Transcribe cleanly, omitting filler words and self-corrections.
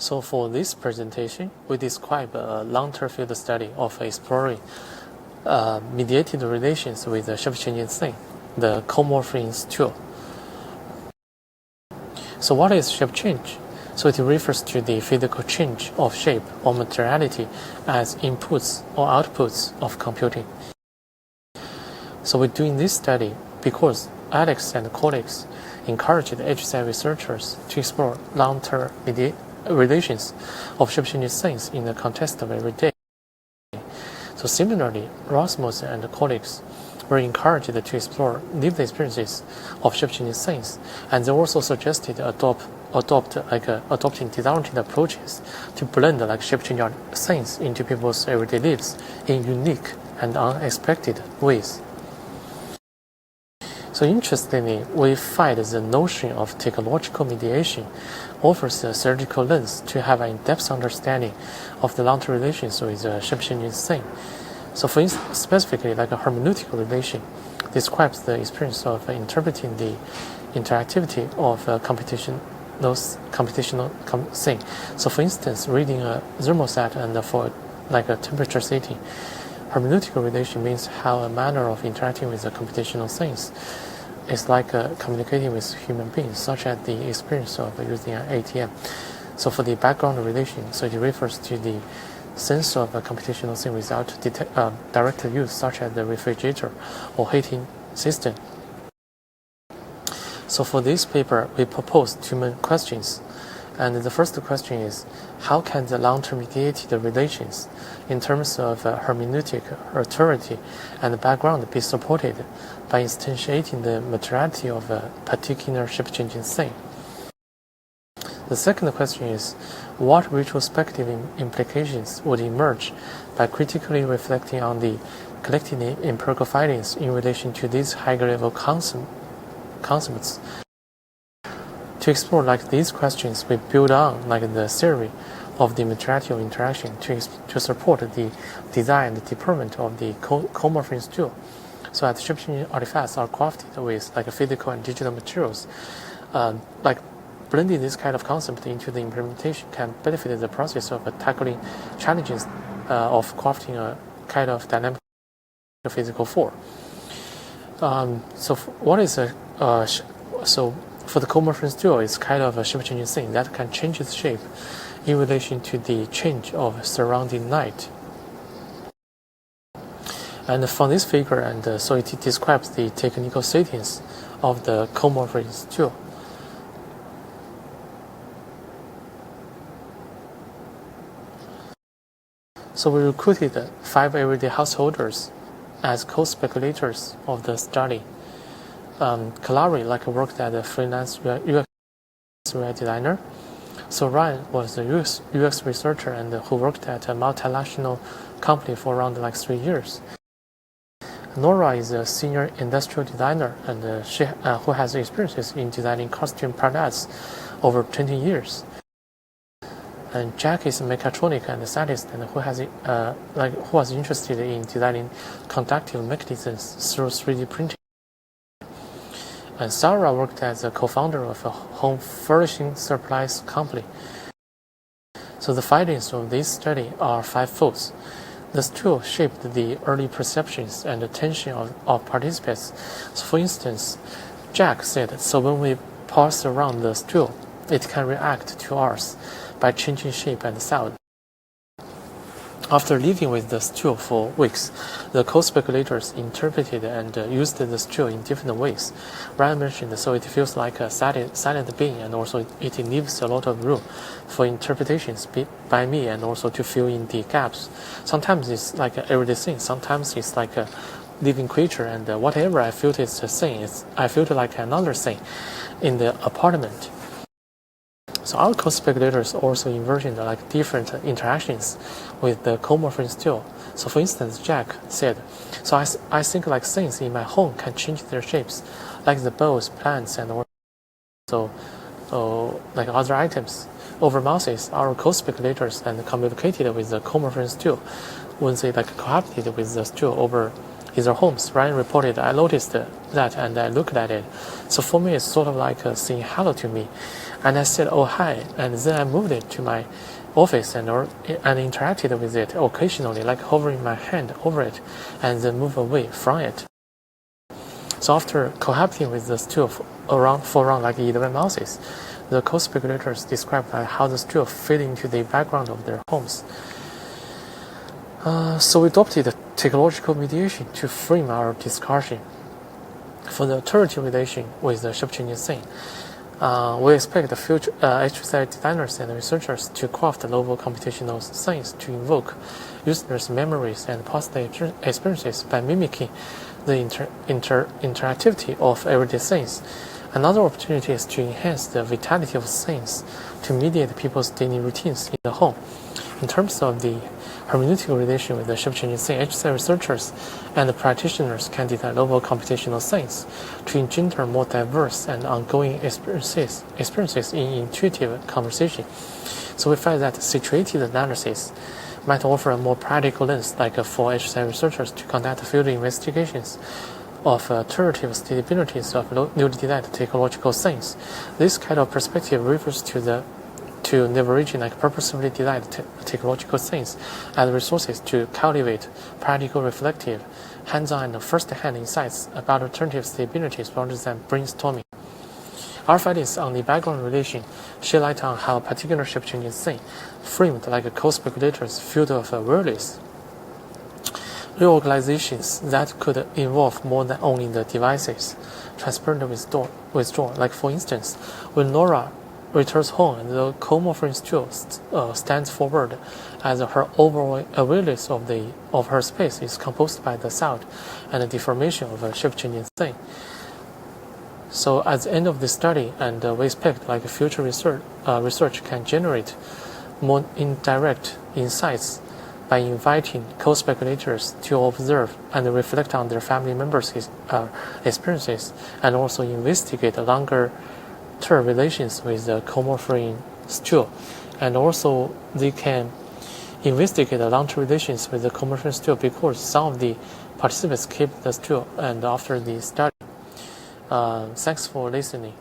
So for this presentation, we describe a long-term field study of exploring mediated relations with the shape-changing thing, the coMorphing stool. So what is shape change? So it refers to the physical change of shape or materiality as inputs or outputs of computing. So we're doing this study because Alex and colleagues encouraged HSI researchers to explore long-term relations of shape-changing things in the context of every day. So similarly, Rasmus and colleagues were encouraged to explore lived experiences of shape-changing things, and they also suggested adopting design-oriented approaches to blend shape-changing things into people's everyday lives in unique and unexpected ways. So interestingly, we find the notion of technological mediation offers a surgical lens to have an in-depth understanding of the long-term relations with a shape-changing thing. So for instance, specifically, a hermeneutical relation describes the experience of interpreting the interactivity of a computational thing. So for instance, reading a thermostat and for a temperature setting. Hermeneutical relation means how a manner of interacting with the computational things is communicating with human beings, such as the experience of using an ATM. So for the background relation, so it refers to the sense of a computational thing without direct use, such as the refrigerator or heating system. So for this paper, we propose two main questions. And the first question is, how can the long-term mediated relations in terms of hermeneutic, authority, and background be supported by instantiating the materiality of a particular shape-changing thing? The second question is, what retrospective implications would emerge by critically reflecting on the collected empirical findings in relation to these higher-level concepts? To explore these questions, we build on the theory of the materiality of interaction to support the design and deployment of the coMorphing stool. So as shape-changing artifacts are crafted with physical and digital materials, blending this kind of concept into the implementation can benefit the process of tackling challenges of crafting a kind of dynamic physical form. For the coMorphing stool, it's kind of a shape-changing thing that can change its shape in relation to the change of surrounding light. And from this figure, so it describes the technical settings of the coMorphing stool. So we recruited 5 everyday householders as co-speculators of the study. Kalari worked as a freelance UX designer. So Ryan was a UX researcher and who worked at a multinational company for around 3 years. Nora is a senior industrial designer and who has experiences in designing costume products over 20 years. And Jack is a mechatronic and a scientist and who was interested in designing conductive mechanisms through 3D printing. And Sarah worked as a co-founder of a home furnishing supplies company. So the findings of this study are 5-fold. The stool shaped the early perceptions and attention of participants. So for instance, Jack said, so when we pass around the stool, it can react to ours by changing shape and sound. After living with the stool for weeks, the co-speculators interpreted and used the stool in different ways. Ryan mentioned, so it feels like a silent being, and also it leaves a lot of room for interpretations by me and also to fill in the gaps. Sometimes it's like an everyday thing, sometimes it's like a living creature, and whatever I feel it's a thing, I feel like another thing in the apartment. So our co-speculators also envisioned different interactions with the coMorphing stool. So for instance, Jack said, so I think things in my home can change their shapes, like the bowls, plants, and also other items. Over months, our co-speculators and communicated with the coMorphing stool when they cooperated with the stool over in their homes. Ryan reported, I noticed that and I looked at it. So for me, it's sort of like saying hello to me. And I said, oh, hi. And then I moved it to my office and interacted with it occasionally, like hovering my hand over it and then move away from it. So after cohabiting with the stool for around like 11 months, the co-speculators described how the stool fit into the background of their homes. So we adopted technological mediation to frame our discussion. For the iterative relation with the shape-changing thing, we expect the future HSI designers and researchers to craft novel computational things to invoke users' memories and positive experiences by mimicking the interactivity of everyday things. Another opportunity is to enhance the vitality of things to mediate people's daily routines in the home. In terms of the hermeneutical relation with the shape-changing thing, HSI researchers and practitioners can design novel computational things to engender more diverse and ongoing experiences in intuitive conversation. So we find that situated analysis might offer a more practical lens, like for HSI researchers to conduct field investigations of iterative stabilities of newly designed technological things. This kind of perspective refers to leveraging like purposefully designed technological things as resources to cultivate practical, reflective, hands-on and first-hand insights about alternative stabilities rather than brainstorming. Our findings on the background relation shed light on how a particular shape-changing thing, framed like a co-speculator's field of awareness, reorganizations that could involve more than only the devices, transparent withdrawal. Like for instance, when Laura returns home, the coMorphing stool stands forward as her overall awareness of her space is composed by the sound and the deformation of a shape-changing thing. So at the end of this study, and we expect like future research can generate more indirect insights by inviting co-speculators to observe and reflect on their family members' experiences, and also investigate longer-term relations with the coMorphing stool. And also they can investigate the long-term relations with the coMorphing stool because some of the participants keep the stool and after the study. Thanks for listening.